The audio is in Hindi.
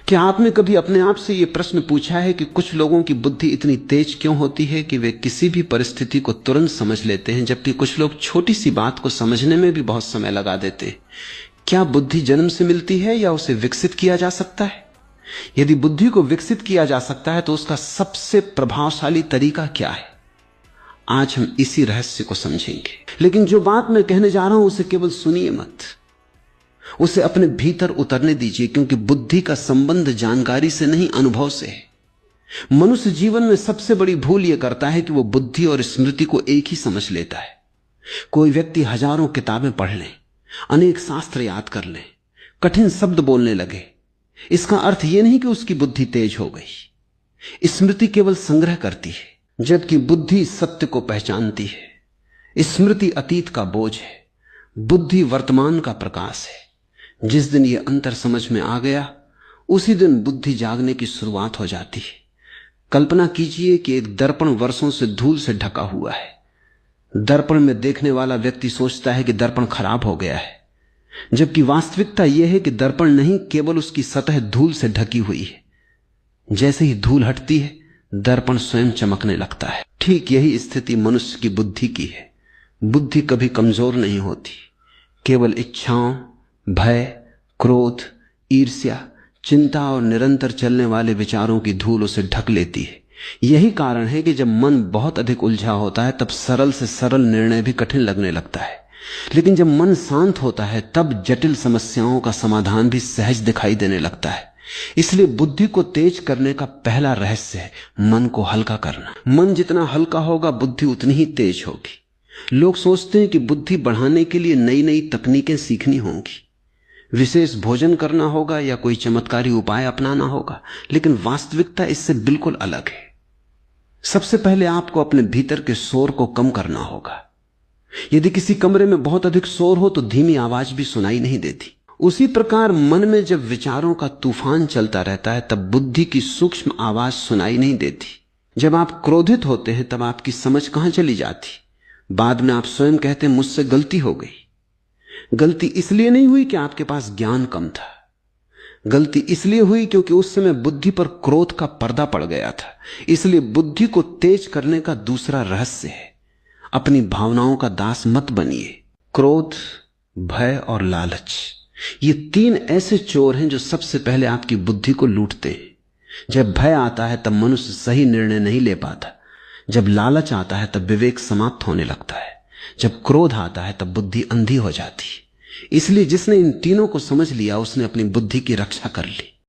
क्या आपने कभी अपने आप से यह प्रश्न पूछा है कि कुछ लोगों की बुद्धि इतनी तेज क्यों होती है कि वे किसी भी परिस्थिति को तुरंत समझ लेते हैं, जबकि कुछ लोग छोटी सी बात को समझने में भी बहुत समय लगा देते हैं? क्या बुद्धि जन्म से मिलती है या उसे विकसित किया जा सकता है? यदि बुद्धि को विकसित किया जा सकता है तो उसका सबसे प्रभावशाली तरीका क्या है? आज हम इसी रहस्य को समझेंगे। लेकिन जो बात मैं कहने जा रहा हूं उसे केवल सुनिए मत, उसे अपने भीतर उतरने दीजिए, क्योंकि बुद्धि का संबंध जानकारी से नहीं, अनुभव से है। मनुष्य जीवन में सबसे बड़ी भूल यह करता है कि वो बुद्धि और स्मृति को एक ही समझ लेता है। कोई व्यक्ति हजारों किताबें पढ़ ले, अनेक शास्त्र याद कर ले, कठिन शब्द बोलने लगे, इसका अर्थ यह नहीं कि उसकी बुद्धि तेज हो गई। स्मृति केवल संग्रह करती है, जबकि बुद्धि सत्य को पहचानती है। स्मृति अतीत का बोझ है, बुद्धि वर्तमान का प्रकाश है। जिस दिन यह अंतर समझ में आ गया, उसी दिन बुद्धि जागने की शुरुआत हो जाती है। कल्पना कीजिए कि एक दर्पण वर्षों से धूल से ढका हुआ है। दर्पण में देखने वाला व्यक्ति सोचता है कि दर्पण खराब हो गया है, जबकि वास्तविकता यह है कि दर्पण नहीं, केवल उसकी सतह धूल से ढकी हुई है। जैसे ही धूल हटती है, दर्पण स्वयं चमकने लगता है। ठीक यही स्थिति मनुष्य की बुद्धि की है। बुद्धि कभी कमजोर नहीं होती, केवल इच्छाओं, भय, क्रोध, ईर्ष्या, चिंता और निरंतर चलने वाले विचारों की धूल उसे ढक लेती है। यही कारण है कि जब मन बहुत अधिक उलझा होता है तब सरल से सरल निर्णय भी कठिन लगने लगता है, लेकिन जब मन शांत होता है तब जटिल समस्याओं का समाधान भी सहज दिखाई देने लगता है। इसलिए बुद्धि को तेज करने का पहला रहस्य है मन को हल्का करना। मन जितना हल्का होगा, बुद्धि उतनी ही तेज होगी। लोग सोचते हैं कि बुद्धि बढ़ाने के लिए नई नई तकनीकें सीखनी होंगी, विशेष भोजन करना होगा या कोई चमत्कारी उपाय अपनाना होगा, लेकिन वास्तविकता इससे बिल्कुल अलग है। सबसे पहले आपको अपने भीतर के शोर को कम करना होगा। यदि किसी कमरे में बहुत अधिक शोर हो तो धीमी आवाज भी सुनाई नहीं देती। उसी प्रकार मन में जब विचारों का तूफान चलता रहता है तब बुद्धि की सूक्ष्म आवाज सुनाई नहीं देती। जब आप क्रोधित होते हैं तब आपकी समझ कहां चली जाती? बाद में आप स्वयं कहते हैं मुझसे गलती हो गई। गलती इसलिए नहीं हुई कि आपके पास ज्ञान कम था, गलती इसलिए हुई क्योंकि उस समय बुद्धि पर क्रोध का पर्दा पड़ गया था। इसलिए बुद्धि को तेज करने का दूसरा रहस्य है, अपनी भावनाओं का दास मत बनिए। क्रोध, भय और लालच, ये तीन ऐसे चोर हैं जो सबसे पहले आपकी बुद्धि को लूटते हैं। जब भय आता है तब मनुष्य सही निर्णय नहीं ले पाता। जब लालच आता है तब विवेक समाप्त होने लगता है। जब क्रोध आता है तब बुद्धि अंधी हो जाती है। इसलिए जिसने इन तीनों को समझ लिया उसने अपनी बुद्धि की रक्षा कर ली।